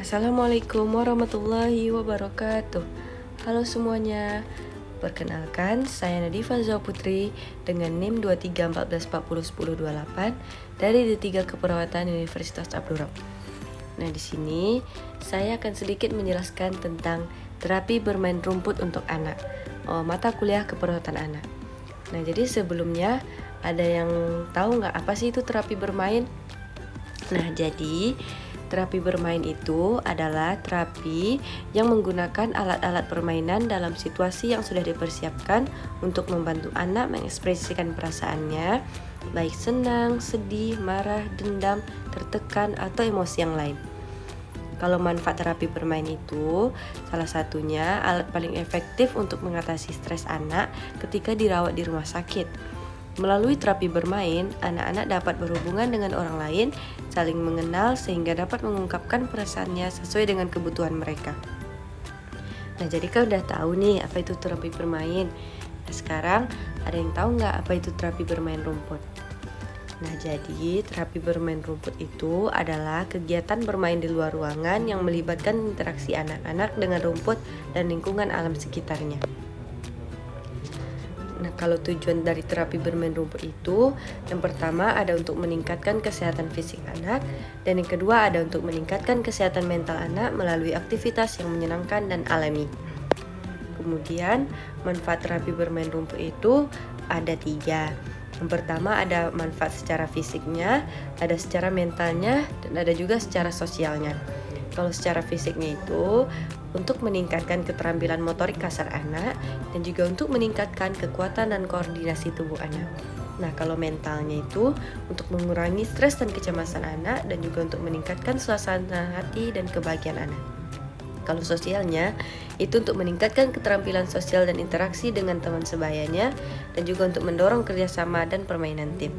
Assalamualaikum warahmatullahi wabarakatuh. Halo semuanya. Perkenalkan, saya Nadifa Zoa Putri dengan NIM 2314401028 dari D3 Keperawatan Universitas Abdul Rauf. Nah, di sini saya akan sedikit menjelaskan tentang terapi bermain rumput untuk anak, mata kuliah keperawatan anak. Nah, jadi sebelumnya ada yang tahu nggak apa sih itu terapi bermain? Nah, jadi terapi bermain itu adalah terapi yang menggunakan alat-alat permainan dalam situasi yang sudah dipersiapkan untuk membantu anak mengekspresikan perasaannya, baik senang, sedih, marah, dendam, tertekan, atau emosi yang lain. Kalau manfaat terapi bermain itu, salah satunya alat paling efektif untuk mengatasi stres anak ketika dirawat di rumah sakit. Melalui terapi bermain, anak-anak dapat berhubungan dengan orang lain, saling mengenal sehingga dapat mengungkapkan perasaannya sesuai dengan kebutuhan mereka. Nah, jadi kan udah tahu nih apa itu terapi bermain. Nah, sekarang ada yang tahu nggak apa itu terapi bermain rumput? Nah, jadi terapi bermain rumput itu adalah kegiatan bermain di luar ruangan yang melibatkan interaksi anak-anak dengan rumput dan lingkungan alam sekitarnya. Nah, kalau tujuan dari terapi bermain rumput itu, yang pertama ada untuk meningkatkan kesehatan fisik anak, dan yang kedua ada untuk meningkatkan kesehatan mental anak melalui aktivitas yang menyenangkan dan alami. Kemudian, manfaat terapi bermain rumput itu ada 3. Yang pertama ada manfaat secara fisiknya, ada secara mentalnya, dan ada juga secara sosialnya. Kalau secara fisiknya itu untuk meningkatkan keterampilan motorik kasar anak dan juga untuk meningkatkan kekuatan dan koordinasi tubuh anak. Nah, kalau mentalnya itu untuk mengurangi stres dan kecemasan anak dan juga untuk meningkatkan suasana hati dan kebahagiaan anak. Kalau sosialnya itu untuk meningkatkan keterampilan sosial dan interaksi dengan teman sebayanya dan juga untuk mendorong kerjasama dan permainan tim.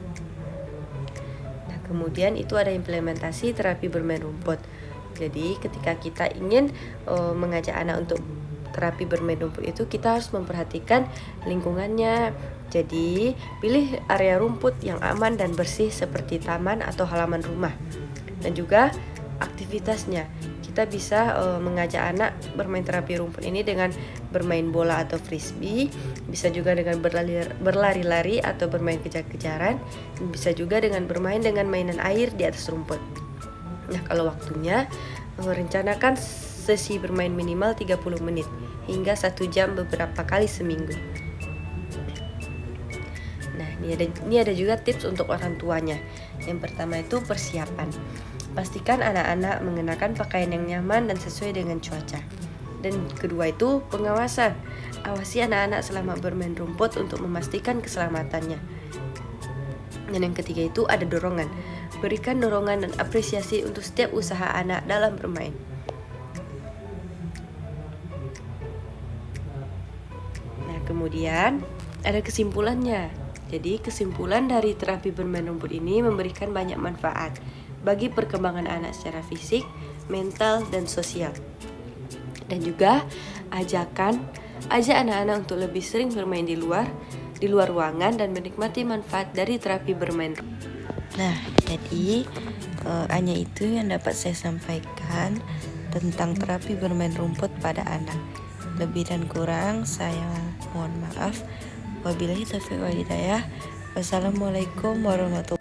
Nah, kemudian itu ada implementasi terapi bermain rumput. Jadi ketika kita ingin mengajak anak untuk terapi bermain rumput itu, kita harus memperhatikan lingkungannya. Jadi pilih area rumput yang aman dan bersih seperti taman atau halaman rumah. Dan juga aktivitasnya, kita bisa mengajak anak bermain terapi rumput ini dengan bermain bola atau frisbee, bisa juga dengan berlari-lari atau bermain kejar-kejaran, bisa juga dengan bermain dengan mainan air di atas rumput. Nah, kalau waktunya, merencanakan sesi bermain minimal 30 menit hingga 1 jam beberapa kali seminggu. Nah, ini ada juga tips untuk orang tuanya. Yang pertama itu persiapan. Pastikan anak-anak mengenakan pakaian yang nyaman dan sesuai dengan cuaca. Dan kedua itu pengawasan. Awasi anak-anak selama bermain rumput untuk memastikan keselamatannya. Dan yang ketiga itu ada dorongan. Berikan dorongan dan apresiasi untuk setiap usaha anak dalam bermain. Nah, kemudian ada kesimpulannya. Jadi, kesimpulan dari terapi bermain rumput ini memberikan banyak manfaat bagi perkembangan anak secara fisik, mental, dan sosial. Dan juga ajak anak-anak untuk lebih sering bermain di luar ruangan dan menikmati manfaat dari terapi bermain. Nah, jadi hanya itu yang dapat saya sampaikan tentang terapi bermain rumput pada anak. Lebih dan kurang saya mohon maaf. Wabillahi taufiq wal hidayah. Wassalamualaikum warahmatullahi wabarakatuh.